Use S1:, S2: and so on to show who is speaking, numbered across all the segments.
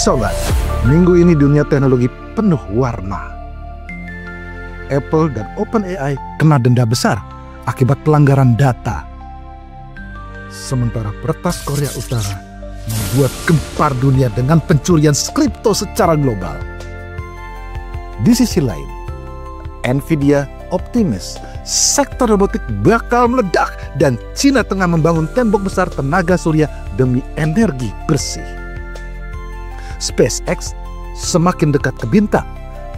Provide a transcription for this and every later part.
S1: Sobat, minggu ini dunia teknologi penuh warna. Apple dan OpenAI kena denda besar akibat pelanggaran data. Sementara peretas Korea Utara membuat gempar dunia dengan pencurian kripto secara global. Di sisi lain, Nvidia optimis sektor robotik bakal meledak dan Cina tengah membangun tembok besar tenaga surya demi energi bersih. SpaceX semakin dekat ke bintang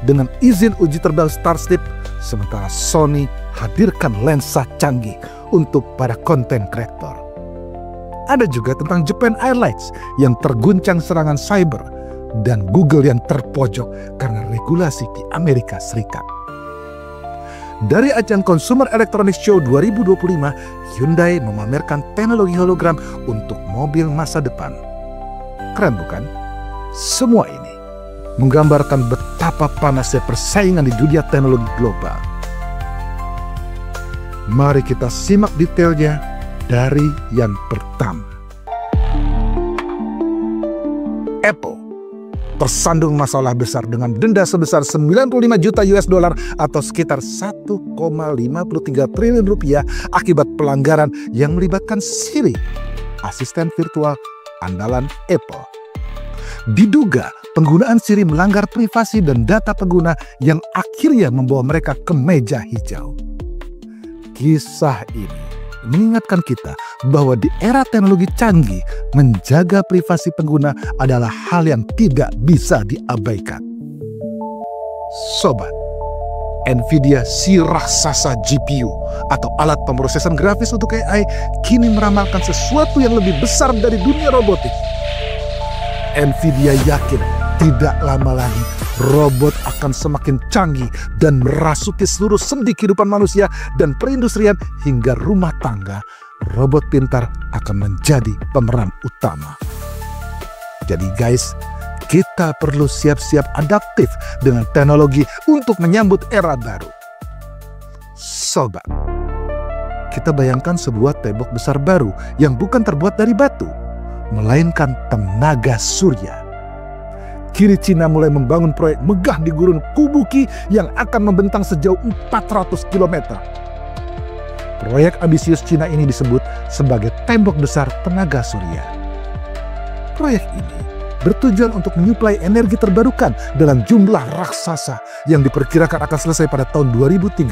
S1: dengan izin uji terbang Starship, sementara Sony hadirkan lensa canggih untuk para konten kreator. Ada juga tentang Japan Airlines yang terguncang serangan cyber dan Google yang terpojok karena regulasi di Amerika Serikat. Dari ajang Consumer Electronics Show 2025, Hyundai memamerkan teknologi hologram untuk mobil masa depan. Keren bukan? Semua ini menggambarkan betapa panasnya persaingan di dunia teknologi global. Mari kita simak detailnya dari yang pertama. Apple tersandung masalah besar dengan denda sebesar 95 juta US dollar atau sekitar 1,53 triliun rupiah akibat pelanggaran yang melibatkan Siri, asisten virtual andalan Apple. Diduga penggunaan Siri melanggar privasi dan data pengguna yang akhirnya membawa mereka ke meja hijau. Kisah ini mengingatkan kita bahwa di era teknologi canggih, menjaga privasi pengguna adalah hal yang tidak bisa diabaikan. Sobat, Nvidia si raksasa GPU atau alat pemrosesan grafis untuk AI kini meramalkan sesuatu yang lebih besar dari dunia robotik. Nvidia yakin tidak lama lagi robot akan semakin canggih dan merasuki seluruh sendi kehidupan manusia dan perindustrian hingga rumah tangga. Robot pintar akan menjadi pemeran utama. Jadi guys, kita perlu siap-siap adaptif dengan teknologi untuk menyambut era baru. Sobat, kita bayangkan sebuah tembok besar baru yang bukan terbuat dari batu, melainkan tenaga surya. Kini Cina mulai membangun proyek megah di gurun Kubuki yang akan membentang sejauh 400 km. Proyek ambisius Cina ini disebut sebagai tembok besar tenaga surya. Proyek ini bertujuan untuk menyuplai energi terbarukan dalam jumlah raksasa yang diperkirakan akan selesai pada tahun 2030.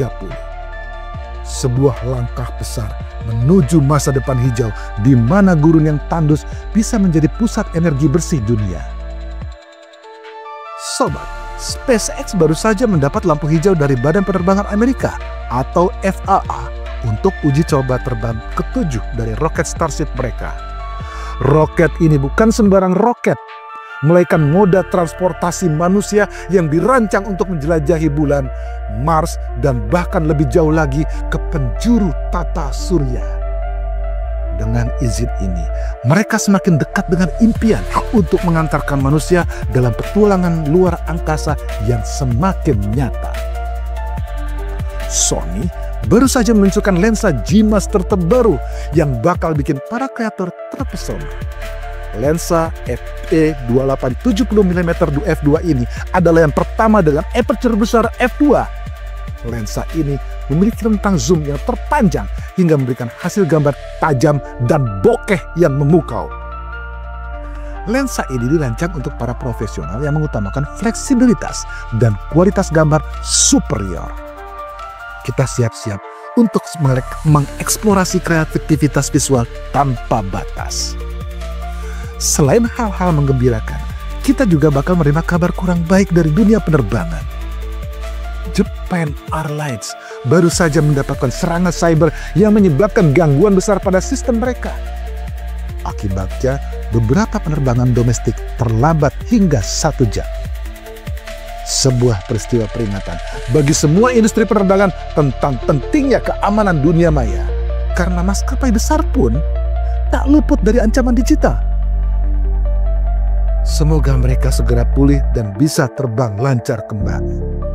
S1: Sebuah langkah besar menuju masa depan hijau di mana gurun yang tandus bisa menjadi pusat energi bersih dunia. Sobat, SpaceX baru saja mendapat lampu hijau dari Badan Penerbangan Amerika atau FAA untuk uji coba terbang ke-7 dari roket Starship mereka. Roket ini bukan sembarang roket, melainkan moda transportasi manusia yang dirancang untuk menjelajahi bulan, Mars, dan bahkan lebih jauh lagi ke penjuru tata surya. Dengan izin ini, mereka semakin dekat dengan impian untuk mengantarkan manusia dalam petualangan luar angkasa yang semakin nyata. Sony baru saja meluncurkan lensa G-Master terbaru yang bakal bikin para kreator terpesona. Lensa f/2870mm f2 ini adalah yang pertama dengan aperture besar f2. Lensa ini memiliki rentang zoom yang terpanjang hingga memberikan hasil gambar tajam dan bokeh yang memukau. Lensa ini dirancang untuk para profesional yang mengutamakan fleksibilitas dan kualitas gambar superior. Kita siap-siap untuk mengeksplorasi kreativitas visual tanpa batas. Selain hal-hal menggembirakan, kita juga bakal menerima kabar kurang baik dari dunia penerbangan. Japan Airlines baru saja mendapatkan serangan cyber yang menyebabkan gangguan besar pada sistem mereka. Akibatnya, beberapa penerbangan domestik terlambat hingga 1 jam. Sebuah peristiwa peringatan bagi semua industri penerbangan tentang pentingnya keamanan dunia maya. Karena maskapai besar pun tak luput dari ancaman digital. Semoga mereka segera pulih dan bisa terbang lancar kembali.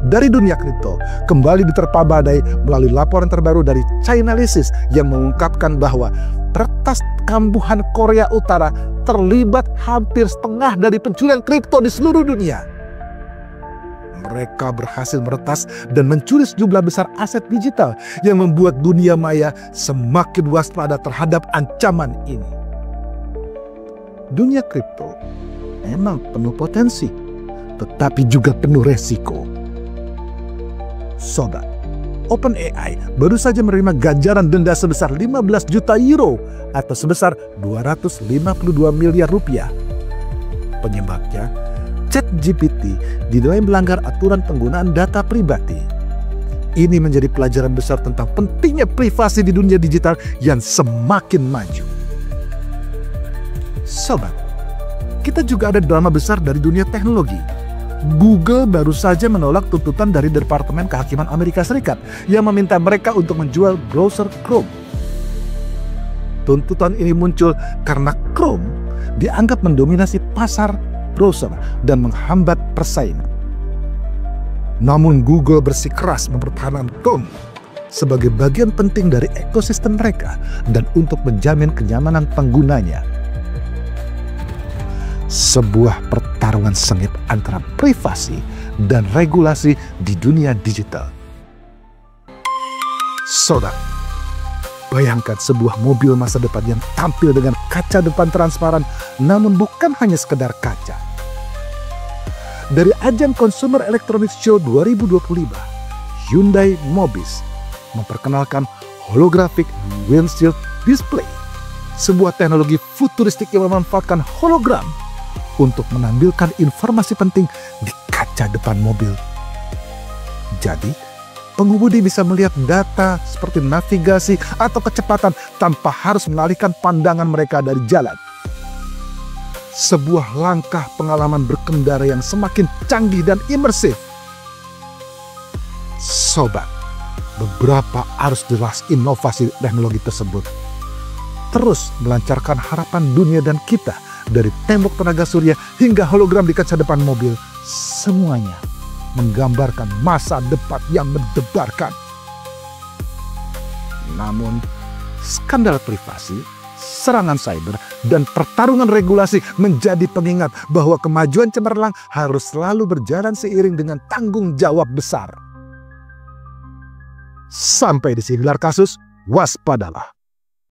S1: Dari dunia kripto, kembali diterpa badai melalui laporan terbaru dari Chainalysis yang mengungkapkan bahwa peretas kambuhan Korea Utara terlibat hampir setengah dari pencurian kripto di seluruh dunia. Mereka berhasil meretas dan mencuri sejumlah besar aset digital yang membuat dunia maya semakin waspada terhadap ancaman ini. Dunia kripto memang penuh potensi, tetapi juga penuh resiko. Sobat, OpenAI baru saja menerima ganjaran denda sebesar 15 juta euro atau sebesar 252 miliar rupiah. Penyebabnya, ChatGPT dinilai melanggar aturan penggunaan data pribadi. Ini menjadi pelajaran besar tentang pentingnya privasi di dunia digital yang semakin maju. Sobat, kita juga ada drama besar dari dunia teknologi. Google baru saja menolak tuntutan dari Departemen Kehakiman Amerika Serikat yang meminta mereka untuk menjual browser Chrome. Tuntutan ini muncul karena Chrome dianggap mendominasi pasar browser dan menghambat persaingan. Namun Google bersikeras mempertahankan Chrome sebagai bagian penting dari ekosistem mereka dan untuk menjamin kenyamanan penggunanya. Sebuah pertarungan sengit antara privasi dan regulasi di dunia digital. Sobat, bayangkan sebuah mobil masa depan yang tampil dengan kaca depan transparan, namun bukan hanya sekedar kaca. Dari ajang Consumer Electronics Show 2025, Hyundai Mobis memperkenalkan holographic windshield display, sebuah teknologi futuristik yang memanfaatkan hologram untuk menampilkan informasi penting di kaca depan mobil. Jadi, pengemudi bisa melihat data seperti navigasi atau kecepatan tanpa harus mengalihkan pandangan mereka dari jalan. Sebuah langkah pengalaman berkendara yang semakin canggih dan imersif. Sobat, beberapa arus deras inovasi teknologi tersebut terus melancarkan harapan dunia dan kita. Dari tembok tenaga surya hingga hologram di kaca depan mobil, semuanya menggambarkan masa depan yang mendebarkan. Namun, skandal privasi, serangan cyber, dan pertarungan regulasi menjadi pengingat bahwa kemajuan cemerlang harus selalu berjalan seiring dengan tanggung jawab besar. Sampai di sini gelar kasus, waspadalah.